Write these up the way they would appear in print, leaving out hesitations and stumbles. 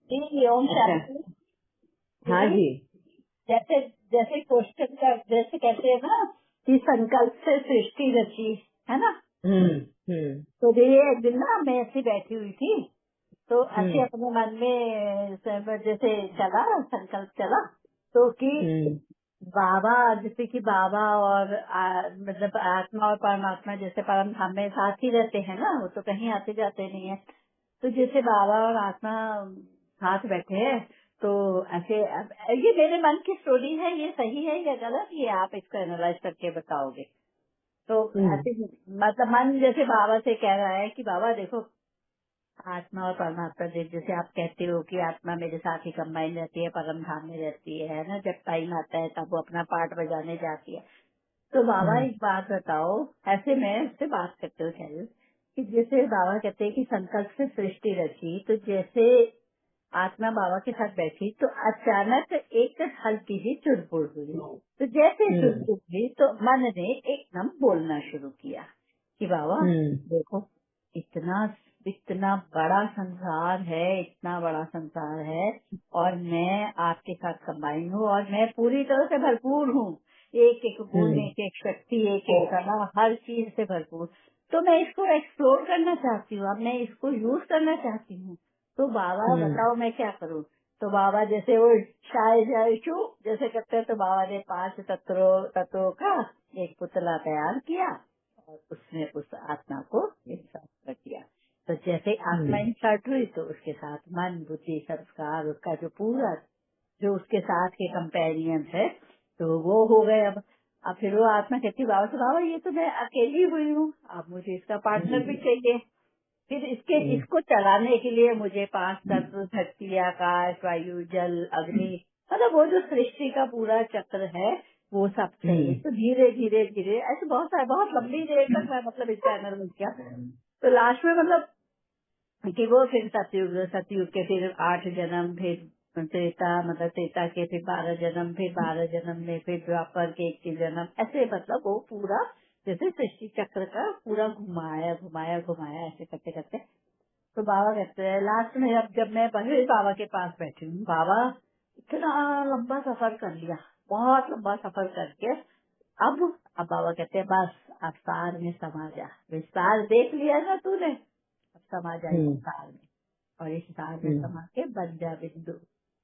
जी ओम अच्छा, शांति। हाँ दीदी जी। जैसे जैसे क्वेश्चन का जैसे कहते हैं ना कि संकल्प से सृष्टि रची, है ना। हम्म तो ये एक दिन ना मैं ऐसी बैठी हुई थी, तो ऐसे हम्म अपने मन में जैसे चला संकल्प चला, तो कि हम्म बाबा, जैसे कि बाबा और मतलब आत्मा और परमात्मा जैसे परम धाम में साथ ही रहते हैं ना, वो तो कहीं आते जाते नहीं है। तो जैसे बाबा और आत्मा साथ बैठे हैं, तो ऐसे ये मेरे मन की स्टोरी है, ये सही है या गलत, ये आप इसको एनालाइज करके बताओगे। तो हम्म ऐसे मतलब मन जैसे बाबा से कह रहा है कि बाबा देखो, आत्मा और परमात्मा जैसे आप कहते हो कि आत्मा मेरे साथ ही कंबाइन रहती है, परम धाम में रहती है ना, जब टाइम आता है तब वो अपना पार्ट बजाने जाती है। तो बाबा हम्म एक बात बताओ, ऐसे मैं उससे बात करते हो खैर, कि जैसे बाबा कहते हैं कि संकल्प से सृष्टि रची, तो जैसे आत्मा बाबा के साथ बैठी तो अचानक एक हल्की सी चुड़बुड़ हुई। तो जैसे हम्म चुड़बुड़ हुई तो मन ने एकदम बोलना शुरू किया कि बाबा हम्म देखो, इतना इतना बड़ा संसार है, इतना बड़ा संसार है, और मैं आपके साथ कंबाइन हूँ, और मैं पूरी तरह से भरपूर हूँ, एक एक गुण, हम्म एक एक शक्ति, एक एक कला, हर चीज से भरपूर। तो मैं इसको एक्सप्लोर करना चाहती हूँ, अब मैं इसको यूज करना चाहती हूँ। तो बाबा बताओ मैं क्या करूँ। तो बाबा जैसे वो शाय जाय शू जैसे करते हैं, तो बाबा ने 5 तत्वों का एक पुतला तैयार किया और उसने उस आत्मा को इंसर्ट कर दिया। तो जैसे आत्मा इंसर्ट हुई तो उसके साथ मन, बुद्धि, संस्कार, उसका जो पूरा जो उसके साथ के कंपेरियन है, तो वो हो गए। अब फिर वो आत्मा कहती बाबा से, बाबा ये तो मैं अकेली हुई हूँ, अब मुझे इसका पार्टनर भी चाहिए। फिर इसको चलाने के लिए मुझे 5 तत्व, धरती, आकाश, वायु, जल, अग्नि, मतलब वो जो सृष्टि का पूरा चक्र है वो सब चाहिए। तो धीरे धीरे धीरे ऐसे बहुत सारे, बहुत लंबी देर तक मैं मतलब इस चैनल में किया। तो लास्ट में मतलब कि वो फिर सतयुग के फिर 8 जन्म, फिर त्रेता, मतलब त्रेता के फिर 12 जन्म, फिर 12 जन्म में फिर द्वापर के 21 जन्म, ऐसे मतलब वो पूरा जैसे सृष्टि चक्र का पूरा घुमाया घुमाया घुमाया ऐसे करते करते। तो बाबा कहते हैं लास्ट में, जब मैं फिर बाबा के पास बैठी हूँ, बाबा इतना लंबा सफर कर लिया, बहुत लंबा सफर करके अब बाबा कहते हैं बस अब सार में समा जा, विस्तार देख लिया ना तूने, अब समा जा इस सार में, और इस सार में समा के बन जा बिंदु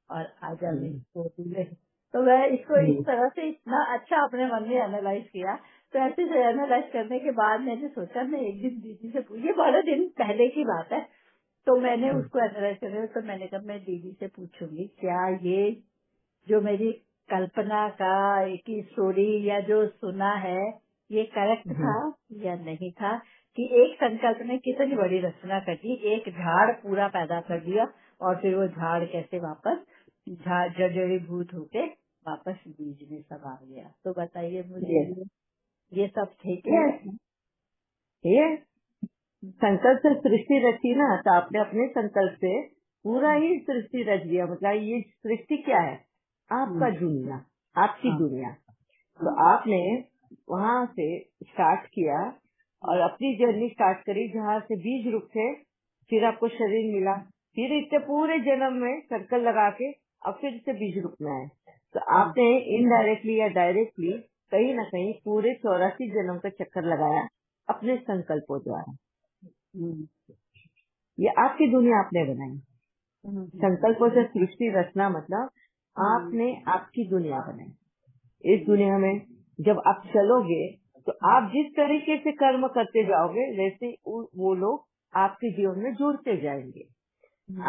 और आजा मेरी गोदी में। तो मैं इसको इस तरह से इतना अच्छा अपने मन में एनालाइज किया। तो ऐसे एनालाइज करने के बाद मैंने सोचा मैं एक दिन दीदी से ये बड़े दिन पहले की बात है, तो मैंने उसको एनालाइज कर, तो मैंने कहा मैं दीदी से पूछूंगी क्या ये जो मेरी कल्पना का की स्टोरी या जो सुना है ये करेक्ट था या नहीं था, कि एक संकल्प ने कितनी बड़ी रचना कर दी, एक झाड़ पूरा पैदा कर दिया, और फिर वो झाड़ कैसे वापस झाड़ जड़ीभूत होके वापस बीज में समा गया। तो बताइए मुझे ये सब ठीक है? ये संकल्प से सृष्टि रची ना, तो आपने अपने संकल्प से पूरा ही सृष्टि रच दिया। मतलब ये सृष्टि क्या है? आपका दुनिया, आपकी दुनिया। तो आपने वहाँ से स्टार्ट किया और अपनी जर्नी स्टार्ट करी, जहाँ से बीज रूप थे, फिर आपको शरीर मिला, फिर इतने पूरे जन्म में सर्कल लगा के अब फिर से बीज रूप में आए। तो आपने इनडायरेक्टली या डायरेक्टली कहीं ना कहीं पूरे 84 जन्म का चक्कर लगाया अपने संकल्पों द्वारा। ये आपकी दुनिया आपने बनाई। संकल्पों से सृष्टि रचना मतलब आपने आपकी दुनिया बनाई। इस दुनिया में जब आप चलोगे तो आप जिस तरीके से कर्म करते जाओगे वैसे वो लोग आपके जीवन में जुड़ते जाएंगे।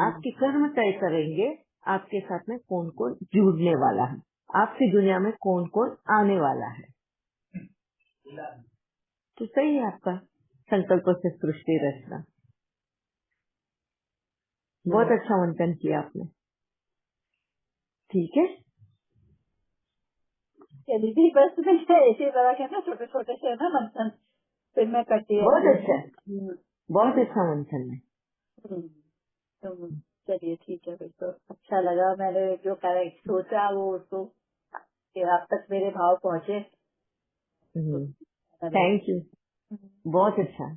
आपके कर्म तय करेंगे आपके साथ में कौन कौन जुड़ने वाला है, आपकी दुनिया में कौन कौन आने वाला है। तो सही है आपका संकल्पों से सृष्टि रचना। बहुत अच्छा मंथन किया आपने। ठीक है, दीदी बस मैं इसी तरह के ना छोटे छोटे से ना मंथन फिर मैं करती बहुत रहती अच्छा, हूँ। बहुत अच्छा मंथन है। तो चलिए ठीक है, फिर तो अच्छा लगा, मैंने जो करेक्ट सोचा वो उसको कि आप तक मेरे भाव पहुँचे। तो थैंक यू, बहुत अच्छा।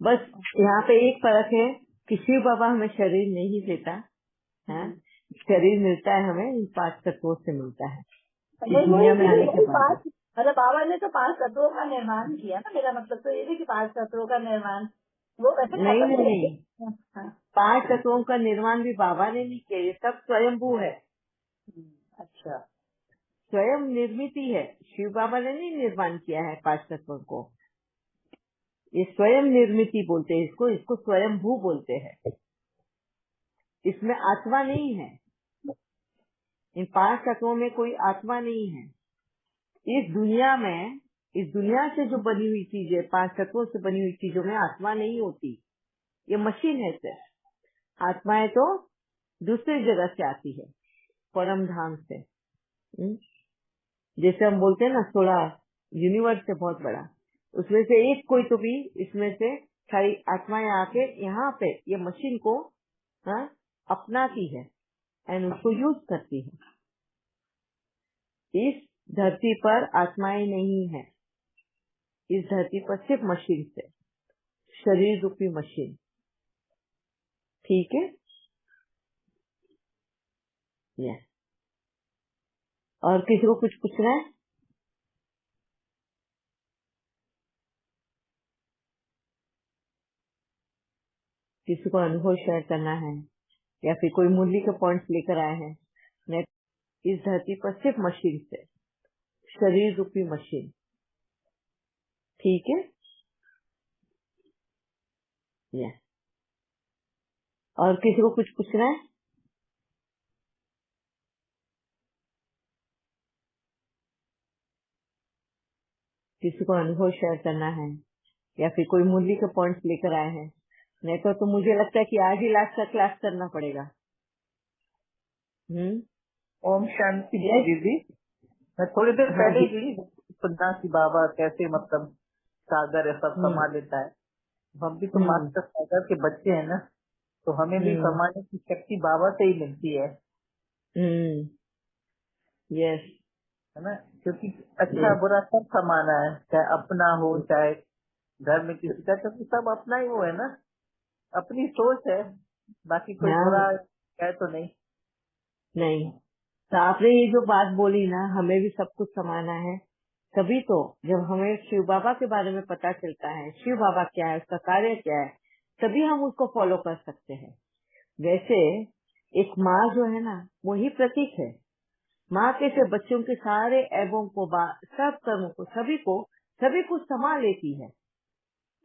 बस यहाँ पे एक फर्क है कि शिव बाबा हमें शरीर नहीं देता है, शरीर मिलता है हमें इन 5 तत्वों से मिलता है इस नहीं, दुनिया में आने के बाद। मतलब बाबा ने तो 5 तत्वों का निर्माण किया ना, मेरा मतलब तो ये है कि 5 तत्वों का निर्माण वो वैसे नहीं खत्म नहीं नहीं, हाँ, 5 तत्वों का निर्माण भी बाबा ने नहीं किया, ये सब स्वयंभू है, अच्छा। स्वयं निर्मित है। शिव बाबा ने नहीं निर्माण किया है 5 तत्वों को, ये स्वयं निर्मिति बोलते हैं इसको, इसको स्वयंभू बोलते हैं। इसमें आत्मा नहीं है, इन 5 तत्वों में कोई आत्मा नहीं है। इस दुनिया में, इस दुनिया से जो बनी हुई चीजें, 5 तत्वों से बनी हुई चीजों में आत्मा नहीं होती, ये मशीन है सिर्फ। आत्माएं तो दूसरी जगह से आती है, परम धाम से। जैसे हम बोलते हैं ना 16 यूनिवर्स है बहुत बड़ा, उसमें से एक कोई तो भी इसमें से सारी आत्माएं आके यहाँ पे ये मशीन को अपनाती है एंड उसको यूज करती है। इस धरती पर आत्माएं नहीं है, इस धरती पर सिर्फ मशीन से, शरीर रूपी मशीन। ठीक है, यस। और किसी को कुछ पूछना है? किसी को अनुभव शेयर करना है या फिर कोई मुरली के पॉइंट्स लेकर आए हैं? मैं इस धरती पर सिर्फ मशीन से, शरीर रूपी मशीन। ठीक है, यस। और किसी को कुछ पूछना है? किसी को अनुभव शेयर करना है या फिर कोई मुरली के पॉइंट्स लेकर आए हैं? नहीं तो मुझे लगता है कि आज ही लास्ट का क्लास करना पड़ेगा। ओम शांति यस। दीदी। मैं थोड़ी देर हाँ पहले जी। ही सुना कि बाबा कैसे मतलब सागर है सब हम्म, समा लेता है। हम भी तो हम्म, मास्टर सागर के बच्चे हैं ना, तो हमें भी हम्म, समाने की शक्ति बाबा से ही मिलती है यस, ना। क्योंकि अच्छा बुरा सब समाना है, चाहे अपना हो चाहे घर में किसी का, क्योंकि सब अपना ही वो है ना, अपनी सोच है। बाकी कोई हाँ, बुरा है तो नहीं। नहीं। तो आपने ये जो बात बोली ना, हमें भी सब कुछ समाना है। तभी तो जब हमें शिव बाबा के बारे में पता चलता है, शिव बाबा क्या है, उसका कार्य क्या है, तभी हम उसको फॉलो कर सकते हैं। वैसे एक माँ जो है ना, वही प्रतीक है। माँ कैसे बच्चों के सारे ऐबों को, सब कर्मों को, सभी को संभाल लेती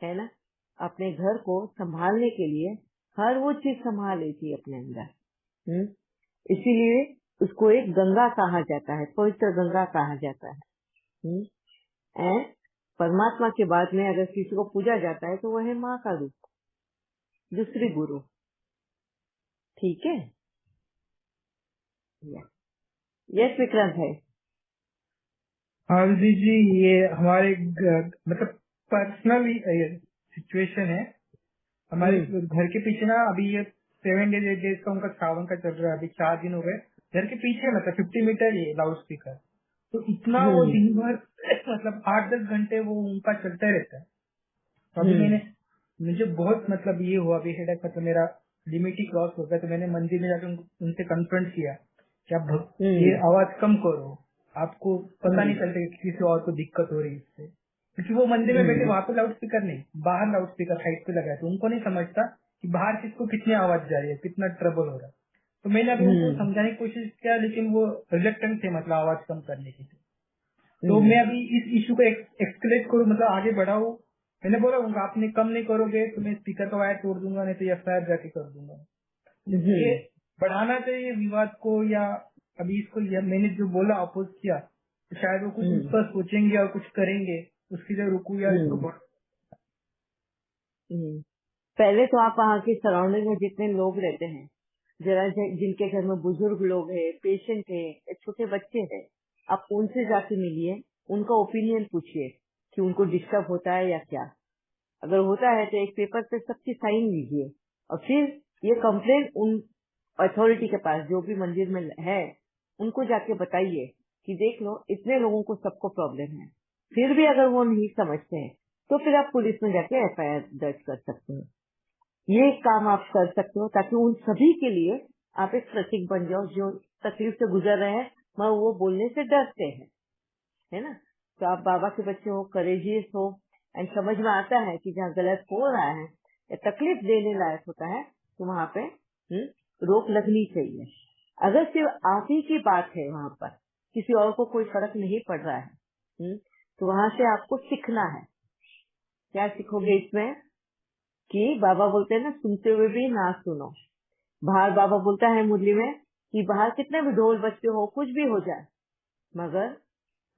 है ना। अपने घर को संभालने के लिए हर वो चीज संभाल लेती है अपने अंदर। इसीलिए उसको एक गंगा कहा जाता है, पवित्र गंगा कहा जाता है। परमात्मा के बाद में अगर किसी को पूजा जाता है तो वह है माँ का रूप, दूसरी गुरु। ठीक है, यस विक्रांत है। हाँ दीदी जी, ये हमारे मतलब पर्सनल सिचुएशन है। हमारे घर के पीछे ना अभी ये 7 डेज 8 डेज का उनका श्रावण का चल रहा है। अभी 4 दिन हो गए। घर के पीछे मतलब 50 मीटर ये लाउड स्पीकर, तो इतना वो दिन भर मतलब 8-10 घंटे वो उनका चलता रहता है। तो अभी मुझे बहुत मतलब ये हुआ, अभी हेडेक, मतलब मेरा लिमिट ही क्रॉस हो गया। तो मैंने मंदिर में जाकर उनसे कन्फ्रंट किया कि आप ये आवाज कम करो, आपको पता नहीं चलता कि किसी और को दिक्कत हो रही है इससे। क्योंकि वो मंदिर में बैठे, वहां पे लाउड स्पीकर नहीं, बाहर लाउड स्पीकर साइड पे लगाए, तो उनको नहीं समझता कि बाहर किसको कितनी आवाज जा रही है, कितना ट्रबल हो रहा है। तो मैंने अभी उनको समझाने की कोशिश किया, लेकिन वो रिलेक्टेंट थे मतलब आवाज कम करने की। तो मैं अभी इस इशू को एक्सकलेट करूँ, मतलब आगे बढ़ाऊं। मैंने बोला उनका, आपने कम नहीं करोगे तो मैं स्पीकर का वायर तोड़ दूंगा, नहीं तो एफआईआर जाके कर दूंगा। ये बढ़ाना चाहिए विवाद को, या अभी इसको मैंने जो बोला अपोज किया, तो शायद वो कुछ उस पर सोचेंगे और कुछ करेंगे, उसकी जगह रुकू या इसको पहले तो आप वहाँ के सराउंडिंग में जितने लोग रहते हैं, जरा जिनके घर में बुजुर्ग लोग हैं, पेशेंट है, छोटे बच्चे हैं, आप उनसे जाके मिलिए, उनका ओपिनियन पूछिए कि उनको डिस्टर्ब होता है या क्या। अगर होता है तो एक पेपर पे सबकी साइन लीजिए और फिर ये कंप्लेन उन अथॉरिटी के पास, जो भी मंदिर में है, उनको जाके बताइए कि देख लो इतने लोगों को सबको प्रॉब्लम है। फिर भी अगर वो नहीं समझते हैं तो फिर आप पुलिस में जाके एफआईआर दर्ज कर सकते हो। ये काम आप कर सकते हो ताकि उन सभी के लिए आप एक प्रतीक बन जाओ। जो तकलीफ से गुजर रहे हैं मगर वो बोलने से डरते हैं, है ना। तो आप बाबा के बच्चे हो, करेजियस हो, एंड समझ में आता है कि जहाँ गलत हो रहा है या तकलीफ देने लायक होता है तो वहाँ पे रोक लगनी चाहिए। अगर सिर्फ आप ही की बात है वहाँ पर, किसी और को कोई फर्क नहीं पड़ रहा है, तो वहाँ से आपको सीखना है। क्या सीखोगे इसमें कि बाबा बोलते हैं ना, सुनते हुए भी ना सुनो। बाहर बाबा बोलता है मुरली में कि बाहर कितने भी ढोल बजते हो, कुछ भी हो जाए, मगर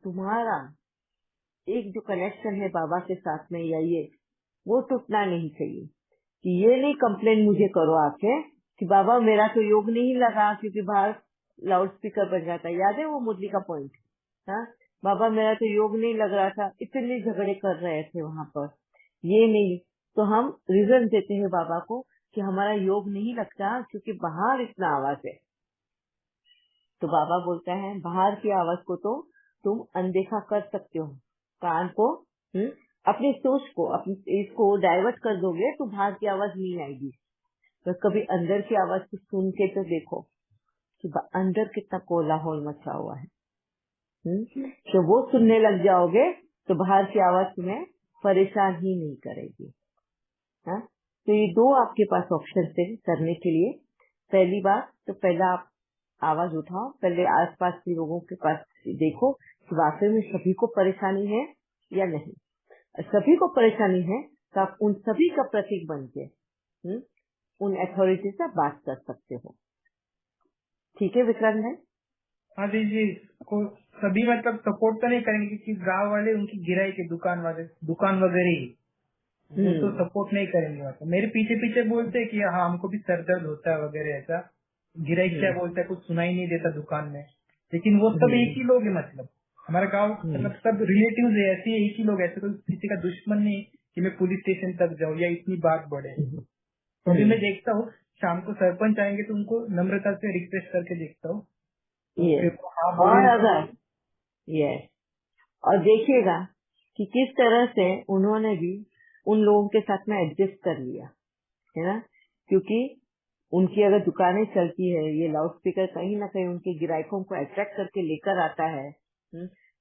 तुम्हारा एक जो कनेक्शन है बाबा के साथ में या ये, वो टूटना नहीं चाहिए। कि ये नहीं कंप्लेन मुझे करो आके कि बाबा मेरा तो योग नहीं लगा क्योंकि बाहर लाउड स्पीकर बज जाता है। याद है वो मुरली का पॉइंट? हाँ, बाबा मेरा तो योग नहीं लग रहा था, इतने झगड़े कर रहे थे वहां पर, ये नहीं। तो हम रीजन देते हैं बाबा को कि हमारा योग नहीं लगता क्योंकि बाहर इतना आवाज है। तो बाबा बोलता है बाहर की आवाज को तो तुम अनदेखा कर सकते हो, कान को अपनी सोच को, अपनी इसको डाइवर्ट कर दोगे तो बाहर की आवाज नहीं आएगी। तो कभी अंदर की आवाज को सुन के तो देखो कि अंदर कितना कोलाहल मचा हुआ है। तो वो सुनने लग जाओगे तो बाहर की आवाज तुम्हें परेशान ही नहीं करेगी। हाँ, तो ये दो आपके पास ऑप्शन थे करने के लिए। पहली बात तो पहला आप आवाज उठाओ, पहले आसपास के लोगों के पास देखो कि वाकई में सभी को परेशानी है या नहीं। सभी को परेशानी है तो आप उन सभी का प्रतीक बन के उन अथॉरिटी से बात कर सकते हो। ठीक है विक्रांत भाई? हाँ जी को सभी मतलब सपोर्ट तो नहीं करेंगे क्योंकि गांव वाले उनकी गिराई के दुकान वगैरह ही, वो तो सपोर्ट नहीं करेंगे। मतलब मेरे पीछे पीछे बोलते हैं कि हाँ हमको भी सर दर्द होता है वगैरह, ऐसा गिराई क्या बोलता है, कुछ सुनाई नहीं देता दुकान में। लेकिन वो सब एक ही लोग है, मतलब हमारा गांव मतलब सब रिलेटिव्स है, ऐसे एक ही लोग, ऐसे कोई किसी का दुश्मन नहीं कि मैं पुलिस स्टेशन तक जाऊँ या इतनी बात बढ़े। तो अभी मैं देखता हूँ शाम को सरपंच आएंगे तो उनको नम्रता से रिक्वेस्ट करके देखता हूँ। और अगर ये और देखिएगा कि किस तरह से उन्होंने भी उन लोगों के साथ में एडजस्ट कर लिया है ना। क्योंकि उनकी अगर दुकानें चलती है, ये लाउड स्पीकर कहीं ना कहीं उनके ग्राहकों को अट्रैक्ट करके लेकर आता है।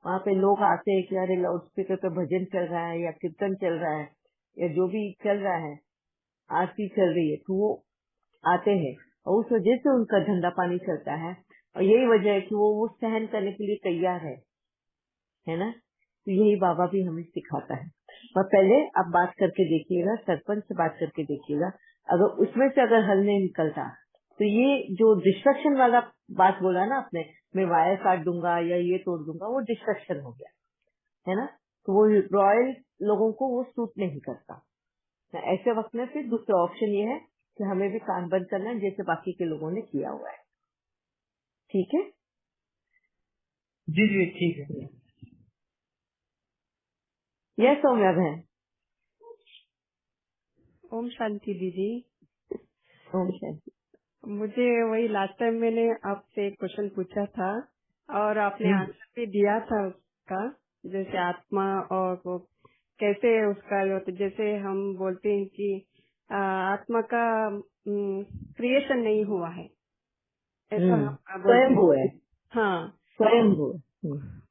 वहाँ पे लोग आते हैं कि अरे लाउड स्पीकर पे भजन चल रहा है या कीर्तन चल रहा है या जो भी चल रहा है, आरती चल रही है, तो वो आते हैं और उस वजह से उनका धंधा पानी चलता है। और यही वजह है कि वो सहन करने के लिए तैयार है ना। तो यही बाबा भी हमें सिखाता है। पर पहले आप बात करके देखिएगा, सरपंच से बात करके देखिएगा। अगर उसमें से अगर हल नहीं निकलता तो ये जो डिस्ट्रक्शन वाला बात बोला ना आपने, मैं वायर काट दूंगा या ये तोड़ दूंगा, वो डिस्ट्रक्शन हो गया है ना। तो वो रॉयल लोगों को वो सूट नहीं करता। ऐसे वक्त में फिर दूसरा ऑप्शन ये है कि हमें भी कान बंद करना है जैसे बाकी के लोगों ने किया हुआ है। ठीक है जी ठीक है। यह सौम्या बहन। ओम शांति दीदी। ओम शांति। मुझे वही लास्ट टाइम मैंने आपसे एक क्वेश्चन पूछा था और आपने आंसर भी दिया था उसका, जैसे आत्मा और वो कैसे उसका जैसे हम बोलते हैं कि आत्मा का क्रिएशन नहीं हुआ है, ऐसा स्वयं हुआ है। हाँ, स्वयं हुआ।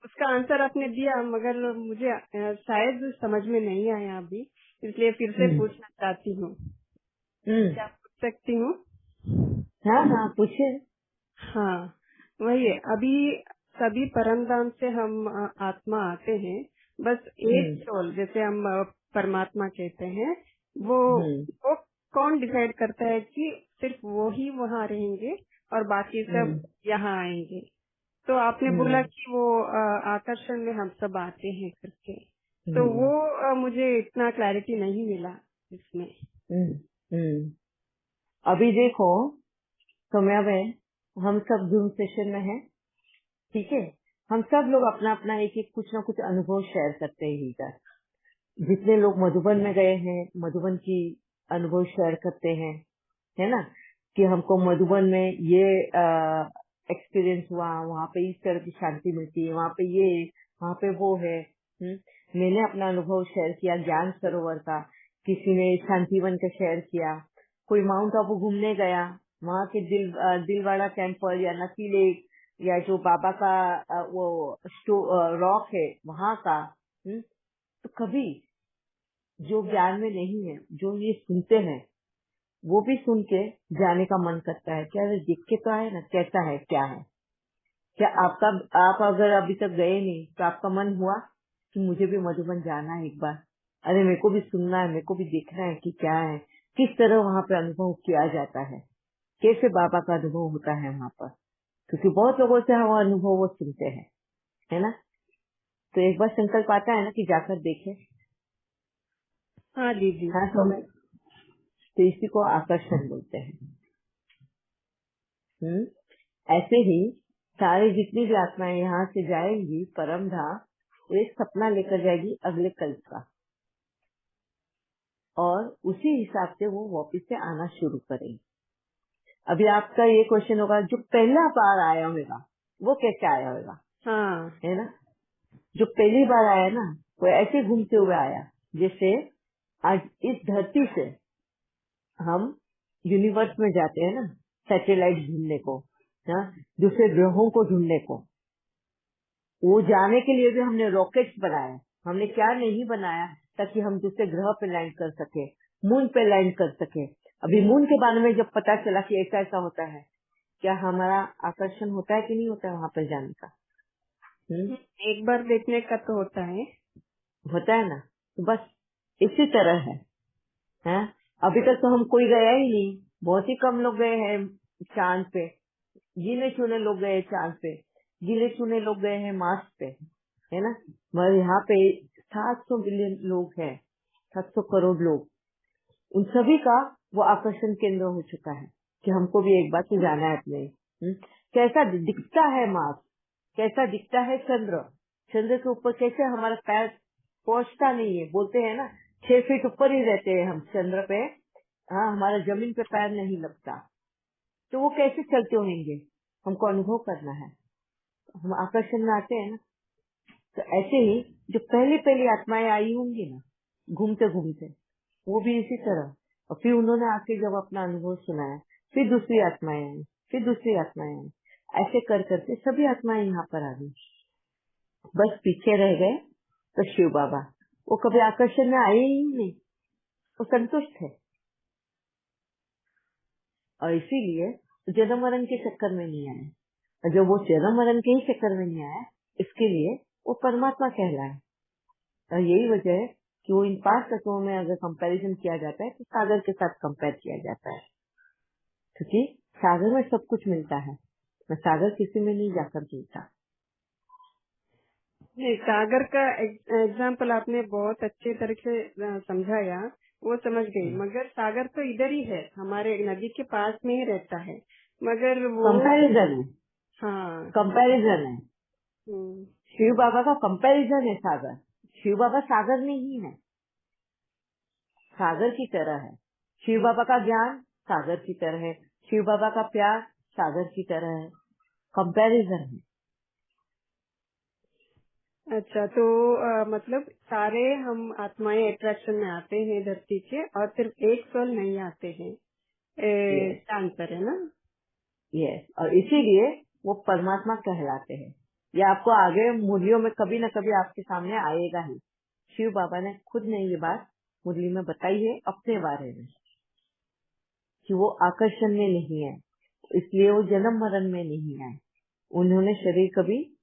उसका आंसर आपने दिया मगर मुझे शायद समझ में नहीं आया अभी, इसलिए फिर से पूछना चाहती हूँ। क्या पूछ सकती हूँ? हाँ पूछिए। हाँ, वही है। अभी सभी परम धाम से हम आत्मा आते हैं, बस एक सोल जैसे हम परमात्मा कहते हैं, वो कौन डिसाइड करता है कि सिर्फ वो ही वहाँ रहेंगे और बाकी सब यहाँ आएंगे? तो आपने बोला कि वो आकर्षण में हम सब आते हैं करके, तो वो मुझे इतना क्लैरिटी नहीं मिला इसमें। अभी देखो सौम्या बहन, हम सब जूम सेशन में हैं, ठीक है। हम सब लोग अपना अपना एक एक कुछ ना कुछ अनुभव शेयर करते हैं इधर। जितने लोग मधुबन में गए हैं, मधुबन की अनुभव शेयर करते हैं, है ना, कि हमको मधुबन में ये एक्सपीरियंस हुआ, वहाँ पे इस तरह की शांति मिलती है, वहाँ पे ये, वहाँ पे वो है। मैंने अपना अनुभव शेयर किया ज्ञान सरोवर का, किसी ने शांतिवन का शेयर किया, कोई माउंट आबू घूमने गया, वहाँ के दिलवाड़ा टेम्पल या नकी लेक या जो बाबा का वो रॉक है वहाँ का, तो कभी जो ज्ञान में नहीं है, जो ये सुनते हैं, वो भी सुन के जाने का मन करता है। क्या दिख के तो आए ना, कैसा है, क्या है। क्या आप अगर अभी तक गए नहीं तो आपका मन हुआ कि मुझे भी मधुबन जाना है एक बार, अरे मेरे को भी सुनना है, मेरे को भी देखना है कि क्या है, किस तरह वहाँ पे अनुभव किया जाता है, कैसे बाबा का अनुभव होता है वहाँ पर। क्योंकि बहुत लोगों से हम अनुभव वो सुनते हैं, है ना। तो एक बार संकल्प आता है ना कि जाकर देखें। हाँ दीदी। हाँ, तो इसी को आकर्षण बोलते हैं। ऐसे ही सारी जितनी भी आत्माएं यहाँ से जाएंगी परम धाम, वो एक सपना लेकर जाएगी अगले कल्प का, और उसी हिसाब से वो वापिस से आना शुरू करेंगे। अभी आपका ये क्वेश्चन होगा, जो पहला बार आया होगा वो कैसे आया होगा? हाँ, है ना। जो पहली बार आया ना, वो ऐसे घूमते हुए आया जैसे आज इस धरती से हम यूनिवर्स में जाते हैं ना, सैटेलाइट ढूंढने को, दूसरे ग्रहों को ढूंढने को। वो जाने के लिए भी हमने रॉकेट्स बनाया, हमने क्या नहीं बनाया ताकि हम दूसरे ग्रह पे लैंड कर सके, मून पे लैंड कर सके। अभी मून के बारे में जब पता चला कि ऐसा ऐसा होता है, क्या हमारा आकर्षण होता है कि नहीं होता है वहाँ पर जाने का? एक बार देखने का तो होता है ना। तो बस इसी तरह है। अभी तक तो हम कोई गया ही नहीं, बहुत ही कम लोग गए हैं चांद पे, गिने चुने लोग गए चांद पे, गिने चुने लोग गए हैं मार्स पे, है ना। मगर यहाँ पे 700 बिलियन लोग हैं, 700 करोड़ लोग, उन सभी का वो आकर्षण केंद्र हो चुका है कि हमको भी एक बार तो जाना है अपने। कैसा दिखता है मार्स, कैसा दिखता है चंद्र, चंद्र के ऊपर कैसे हमारा पैर पहुंचता नहीं है, बोलते हैं ना 6 फीट ऊपर ही रहते हैं हम चंद्र पे, हाँ, हमारा जमीन पे पैर नहीं लगता। तो वो कैसे चलते होंगे, हमको अनुभव करना है, हम आकर्षण में आते हैं ना। तो ऐसे ही जो पहली आत्माएं आई होंगी ना घूमते घूमते, वो भी इसी तरह, और फिर उन्होंने आके जब अपना अनुभव सुनाया, फिर दूसरी आत्माएं आई, फिर दूसरी आत्माएं आई, ऐसे कर करके सभी आत्माएं यहाँ पर आ गई। बस पीछे रह गए तो शिव बाबा, वो कभी आकर्षण में आए ही नहीं, वो संतुष्ट है, और इसीलिए जन्म मरण के चक्कर में नहीं आए। और जब वो जन्म मरण के ही चक्कर में नहीं आया, इसके लिए वो परमात्मा कहलाए। और यही वजह है कि वो इन 5 तत्वों में अगर कंपैरिजन किया जाता है तो सागर के साथ कंपेयर किया जाता है, क्योंकि सागर में सब कुछ मिलता है, सागर किसी में नहीं जाकर मिलता। सागर का एग्जाम्पल आपने बहुत अच्छे तरीके से समझाया, वो समझ गई। मगर सागर तो इधर ही है, हमारे नदी के पास में ही रहता है, मगर वो कंपैरिजन है। हाँ, कंपैरिजन है। शिव बाबा का कंपैरिजन है सागर। शिव बाबा सागर नहीं है, सागर की तरह है। शिव बाबा का ज्ञान सागर की तरह है, शिव बाबा का प्यार सागर की तरह है। कंपैरिजन है। अच्छा, तो मतलब सारे हम आत्माएं अट्रैक्शन में आते हैं धरती के, और सिर्फ एक सोल नहीं आते हैं चांद पर, है ना। यस, और इसीलिए वो परमात्मा कहलाते हैं। ये आपको आगे मुरलियों में कभी न कभी आपके सामने आएगा ही। शिव बाबा ने खुद ने ये बात मुरली में बताई है अपने बारे में, कि वो आकर्षण में नहीं है, इसलिए वो जन्म मरण में नहीं आए। उन्होंने शरीर कभी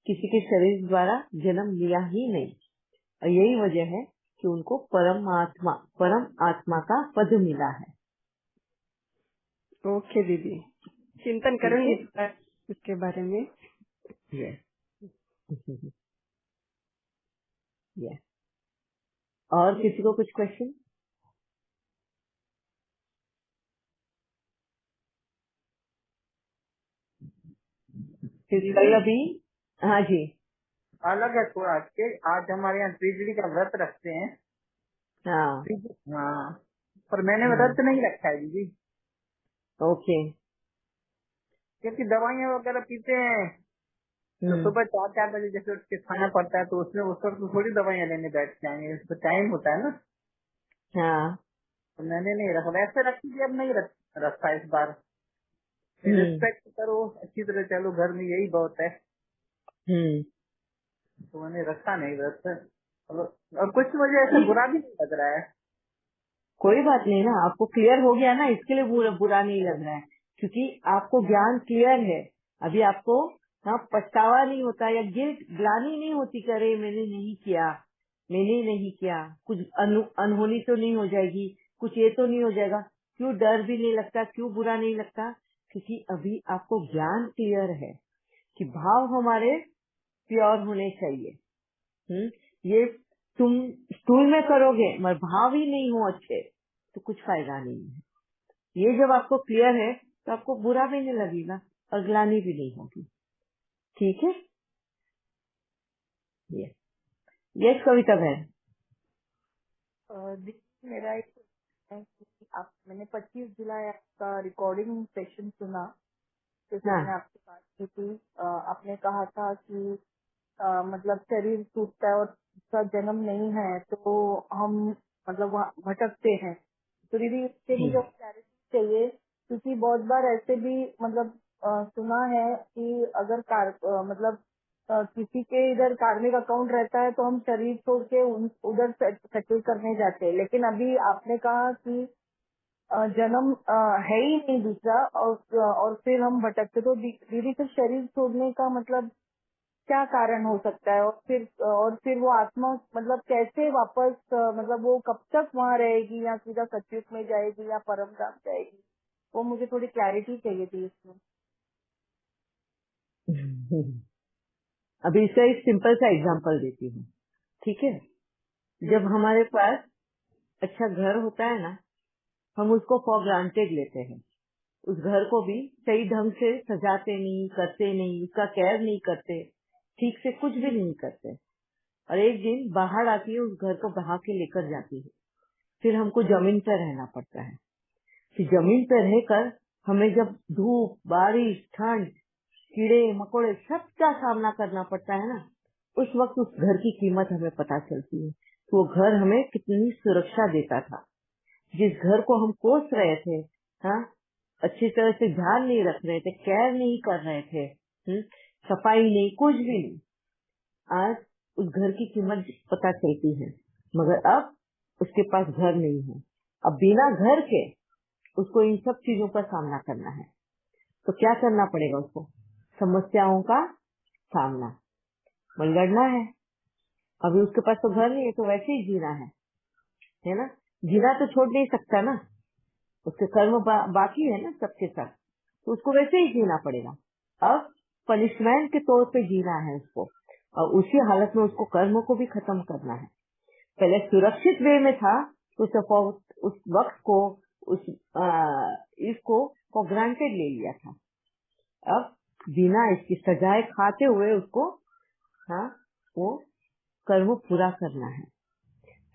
किसी के शरीर द्वारा जन्म लिया ही नहीं, और यही वजह है कि उनको परम आत्मा का पद मिला है। ओके दीदी, चिंतन करूंगी इसके बारे में। यस। और किसी को कुछ क्वेश्चन? कल अभी, हाँ जी, अलग है थोड़ा। आज हमारे यहाँ त्रिजड़ी का व्रत रखते हैं। हाँ, पर मैंने व्रत नहीं रखा है दीदी, ओके। क्योंकि दवाइयाँ वगैरह पीते हैं तो सुबह 4 बजे जैसे उठ के खाना पड़ता है, तो उसमें उस वक्त थोड़ी दवाइयाँ लेने बैठ जाएंगे, उसको टाइम होता है ना। हाँ, तो मैंने नहीं रखा, वैसे रखी थी, अब नहीं रखा इस बार। रिस्पेक्ट करो, अच्छी तरह चलो, घर में यही बहुत है, तो मैंने रखा नहीं व्रत। और कुछ मुझे ऐसा बुरा भी नहीं लग रहा है। कोई बात नहीं ना, आपको क्लियर हो गया ना, इसके लिए बुरा नहीं लग रहा है, क्योंकि आपको ज्ञान क्लियर है। अभी आपको पछतावा नहीं होता या गिल्ट, ग्लानि नहीं होती कि अरे मैंने नहीं किया, कुछ अनहोनी तो नहीं हो जाएगी, कुछ ये तो नहीं हो जाएगा। क्यों डर भी नहीं लगता, क्यों बुरा नहीं लगता? क्योंकि अभी आपको ज्ञान क्लियर है कि भाव हमारे प्योर होने चाहिए। ये तुम स्टूल में करोगे मगर भाव ही नहीं हो अच्छे तो कुछ फायदा नहीं है। ये जब आपको क्लियर है तो आपको बुरा भी नहीं लगेगा और ग्लानि भी नहीं होगी। ठीक है? यस कविता बहन। मेरा एक है कि मैंने 25 जुलाई आपका रिकॉर्डिंग सेशन सुना, जैसे मैंने आपसे बात की थी। आपने कहा था कि मतलब शरीर टूटता है और उसका जन्म नहीं है तो हम मतलब वहाँ भटकते हैं। तो दीदी इससे मुझे क्लैरिटी चाहिए, क्योंकि बहुत बार ऐसे भी मतलब सुना है कि अगर मतलब किसी के इधर कार्मिक अकाउंट रहता है तो हम शरीर छोड़ के उधर सेटल करने जाते हैं, लेकिन अभी आपने कहा कि जन्म है ही नहीं दूसरा और फिर हम भटकते। तो दीदी फिर शरीर छोड़ने का मतलब क्या कारण हो सकता है, और फिर वो आत्मा मतलब कैसे वापस मतलब वो कब तक वहाँ रहेगी, या सीधा सतयुग में जाएगी या परम धाम जाएगी? वो मुझे थोड़ी क्लैरिटी चाहिए थी इसमें। अभी इसका एक सिंपल सा एग्जांपल देती हूँ। ठीक है? जब हमारे पास अच्छा घर होता है ना, हम उसको फॉर ग्रांटेड लेते हैं। उस घर को भी सही ढंग से सजाते नहीं, करते नहीं, उसका केयर नहीं करते, ठीक से कुछ भी नहीं करते। और एक दिन बाहर आती है, उस घर को बहा के लेकर जाती है। फिर हमको जमीन पर रहना पड़ता है। फिर जमीन पर रहकर हमें जब धूप, बारिश, ठंड, कीड़े मकोड़े सबका सामना करना पड़ता है ना, उस वक्त उस घर की कीमत हमें पता चलती है। तो वो घर हमें कितनी सुरक्षा देता था। जिस घर को हम कोस रहे थे, हाँ, अच्छी तरह से ध्यान नहीं रख रहे थे, केयर नहीं कर रहे थे, सफाई नहीं, कुछ भी नहीं, आज उस घर की कीमत पता चलती है। मगर अब उसके पास घर नहीं है। अब बिना घर के उसको इन सब चीजों का सामना करना है। तो क्या करना पड़ेगा उसको? समस्याओं का सामना लड़ना है। अभी उसके पास तो घर नहीं है, तो वैसे ही जीना है ना? जीना तो छोड़ नहीं सकता ना, उसके कर्म बाकी है ना सबके साथ, तो उसको वैसे ही जीना पड़ेगा। अब पनिशमेंट के तौर पे जीना है उसको, और उसी हालत में उसको कर्म को भी खत्म करना है। पहले सुरक्षित वे में था तो उस वक्त को इसको फॉर ग्रांटेड ले लिया था। अब बिना इसकी सजाए खाते हुए उसको वो कर्म पूरा करना है।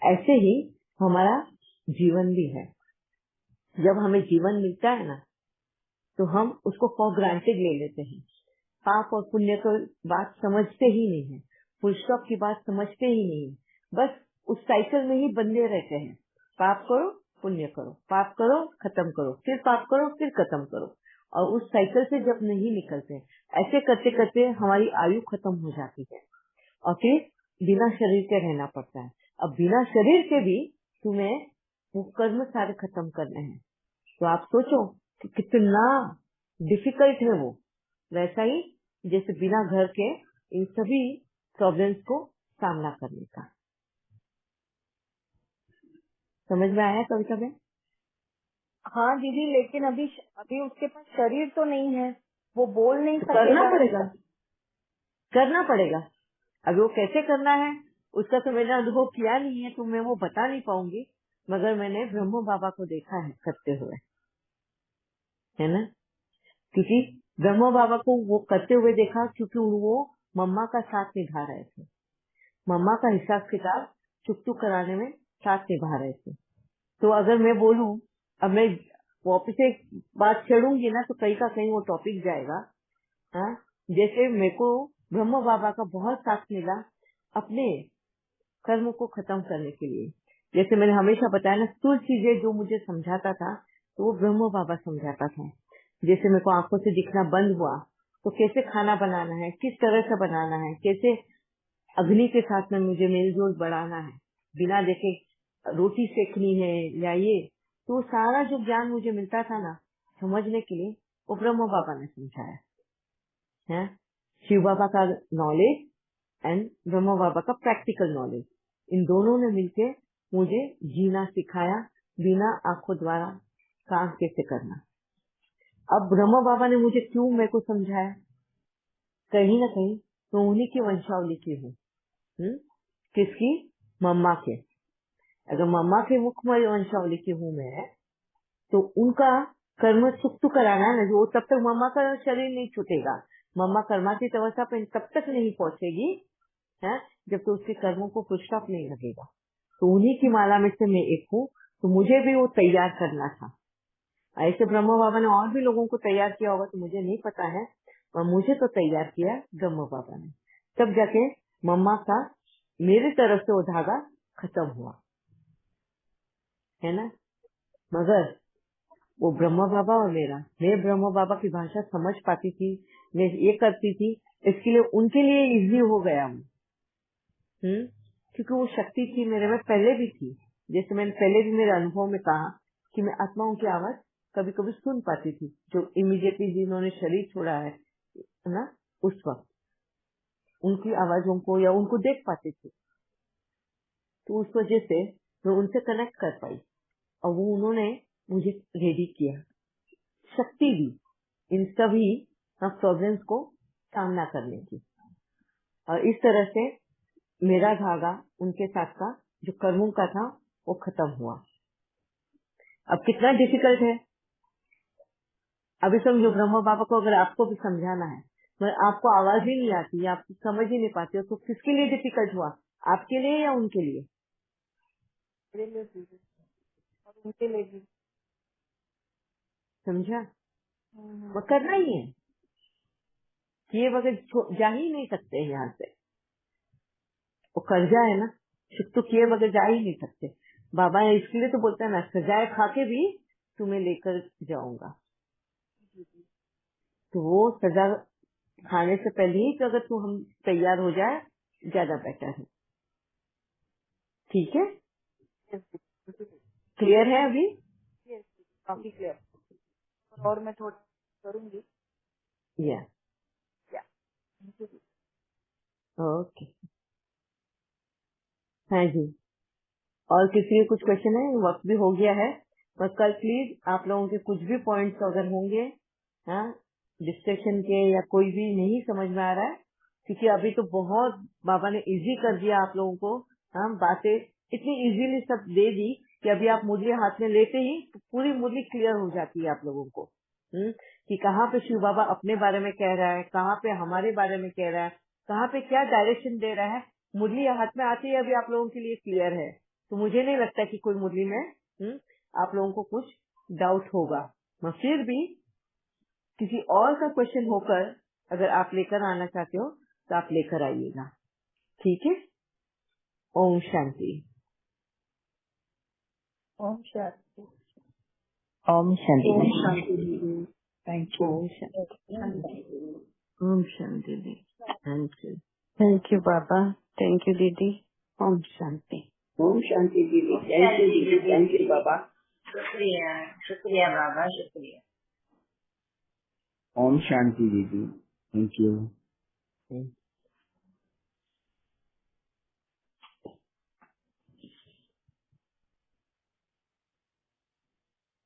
ऐसे ही हमारा जीवन भी है। जब हमें जीवन मिलता है ना, तो हम उसको फॉर ग्रांटेड ले लेते हैं। पाप और पुण्य की बात समझते ही नहीं है, फुल स्टॉप की बात समझते ही नहीं है। बस उस साइकिल में ही बंधे रहते हैं। पाप करो, पुण्य करो, पाप करो, खत्म करो, फिर पाप करो, फिर खत्म करो। और उस साइकिल से जब नहीं निकलते, ऐसे करते करते हमारी आयु खत्म हो जाती है और फिर बिना शरीर के रहना पड़ता है। अब बिना शरीर के भी तुम्हें वो कर्म सारे खत्म करने हैं। तो आप सोचो कि कितना डिफिकल्ट है वो। वैसा ही जैसे बिना घर के इन सभी प्रॉब्लम्स को सामना करने का। समझ में आया कविता बहन? हाँ दीदी, लेकिन अभी उसके पास शरीर तो नहीं है, वो बोल नहीं तो सकेगा। करना पड़ेगा। अभी वो कैसे करना है उसका तो मैंने अनुभव किया नहीं है, तो मैं वो बता नहीं पाऊंगी। मगर मैंने ब्रह्म बाबा को देखा है करते हुए, है ना? क्योंकि ब्रह्म बाबा को वो करते हुए देखा, क्योंकि वो मम्मा का साथ निभा रहे थे। मम्मा का हिसाब किताब चुप कराने में साथ निभा रहे थे। तो अगर मैं बोलूं, अब मैं वापिस एक बात छेड़ूंगी ना, तो कहीं का कहीं वो टॉपिक जाएगा। हाँ, जैसे मेरे को ब्रह्म बाबा का बहुत साथ मिला अपने कर्म को खत्म करने के लिए। जैसे मैंने हमेशा बताया ना, स्थूल चीजें जो मुझे समझाता था तो वो ब्रह्म बाबा समझाता था। जैसे मेरे को आंखों से दिखना बंद हुआ तो कैसे खाना बनाना है, किस तरह से बनाना है, कैसे अग्नि के साथ में मुझे मेलजोल बढ़ाना है, बिना देखे रोटी सेकनी है या ये, तो सारा जो ज्ञान मुझे मिलता था ना समझने के लिए, वो ब्रह्म बाबा ने समझाया है। शिव बाबा का नॉलेज एंड ब्रह्म बाबा का प्रैक्टिकल नॉलेज, इन दोनों ने मिलके मुझे जीना सिखाया, बिना आंखों द्वारा काम कैसे करना। अब ब्रह्म बाबा ने मुझे क्यों मेरे को समझाया, कहीं ना कहीं तो उन्हीं की वंशावली की हूँ। किसकी? मम्मा के। अगर मम्मा के मुखमय वंशावली की हूँ मैं, तो उनका कर्म सुख तो कराना है ना, जो तब तक मम्मा का शरीर नहीं छूटेगा, मम्मा कर्मातीत अवस्था पर तब तक नहीं पहुंचेगी है जब तो उसके कर्मों को फुल स्टॉप नहीं लगेगा। तो उन्हीं की माला में से मैं एक हूँ, तो मुझे भी वो तैयार करना था। ऐसे ब्रह्म बाबा ने और भी लोगों को तैयार किया होगा तो मुझे नहीं पता है, और मुझे तो तैयार किया ब्रह्म बाबा ने। तब जाके मम्मा का मेरे तरफ से वो धागा खत्म हुआ है ना। मगर वो ब्रह्म बाबा और मैं ब्रह्म बाबा की भाषा समझ पाती थी, मैं ये करती थी, इसके लिए उनके लिए इजी हो गया हूँ। क्योंकि वो शक्ति थी मेरे में, पहले भी थी। जैसे मैंने पहले भी मेरे अनुभव में कहा कि मैं आत्माओं की आवाज कभी कभी सुन पाती थी, जो इमीडिएटली जिन्होंने शरीर छोड़ा है ना, उस वक्त उनकी आवाजों को या उनको देख पाती थी। तो उस वजह से मैं उनसे कनेक्ट कर पाई, और वो उन्होंने मुझे रेडी किया, शक्ति दी इन सभी प्रॉब्लम्स को सामना करने की। और इस तरह से मेरा धागा उनके साथ का जो कर्मों का था वो खत्म हुआ। अब कितना डिफिकल्ट है, अभी समझो ब्रह्म बाबा को अगर आपको भी समझाना है, मगर आपको आवाज ही नहीं आती, आप समझ ही नहीं पाते हो, तो किसके लिए डिफिकल्ट हुआ, आपके लिए या उनके लिए? मेरे लिए भी और उनके लिए भी। समझा? वो करना ही है, किए बगैर जा ही नहीं सकते यहाँ से। वो कर्जा है ना, सुख तो किए बगैर जा ही नहीं सकते। बाबा इसके लिए तो बोलते हैं ना, सजाए खा के भी तुम्हें लेकर जाऊंगा। तो वो सजा खाने से पहले ही तो अगर तू हम तैयार हो जाए ज्यादा बेटर है। ठीक है, क्लियर है अभी? काफी क्लियर, और मैं थोड़ा करूंगी। या ओके, हाँ जी। और किसी के कुछ क्वेश्चन है? वक्त भी हो गया है, पर कल प्लीज आप लोगों के कुछ भी पॉइंट्स अगर होंगे हाँ डिस्कशन के, या कोई भी नहीं समझ में आ रहा है, क्योंकि अभी तो बहुत बाबा ने इजी कर दिया आप लोगों को। हाँ, बातें इतनी इजीली सब दे दी कि अभी आप मुरली हाथ में लेते ही तो पूरी मुरली क्लियर हो जाती है आप लोगों को। कि कहाँ पे शिव बाबा अपने बारे में कह रहा है, कहाँ पे हमारे बारे में कह रहा है, कहाँ पे क्या डायरेक्शन दे रहा है, मुरली हाथ में आती है अभी आप लोगों के लिए क्लियर है। तो मुझे नहीं लगता कि कोई मुरली में आप लोगों को कुछ डाउट होगा। मैं फिर भी किसी और का क्वेश्चन होकर अगर आप लेकर आना चाहते हो तो आप लेकर आइएगा। ठीक है, ओम शांति। ओम शांति। ओम शांति। ओम शांति दीदी, थैंक यू। ओम शांति। ओम शांति दी। थैंक यू बाबा, थैंक यू दीदी। ओम शांति। ओम शांति दीदी, थैंक यू दीदी, थैंक यू बाबा। शुक्रिया, शुक्रिया बाबा, शुक्रिया। ओम शांति दीदी, थैंक यू।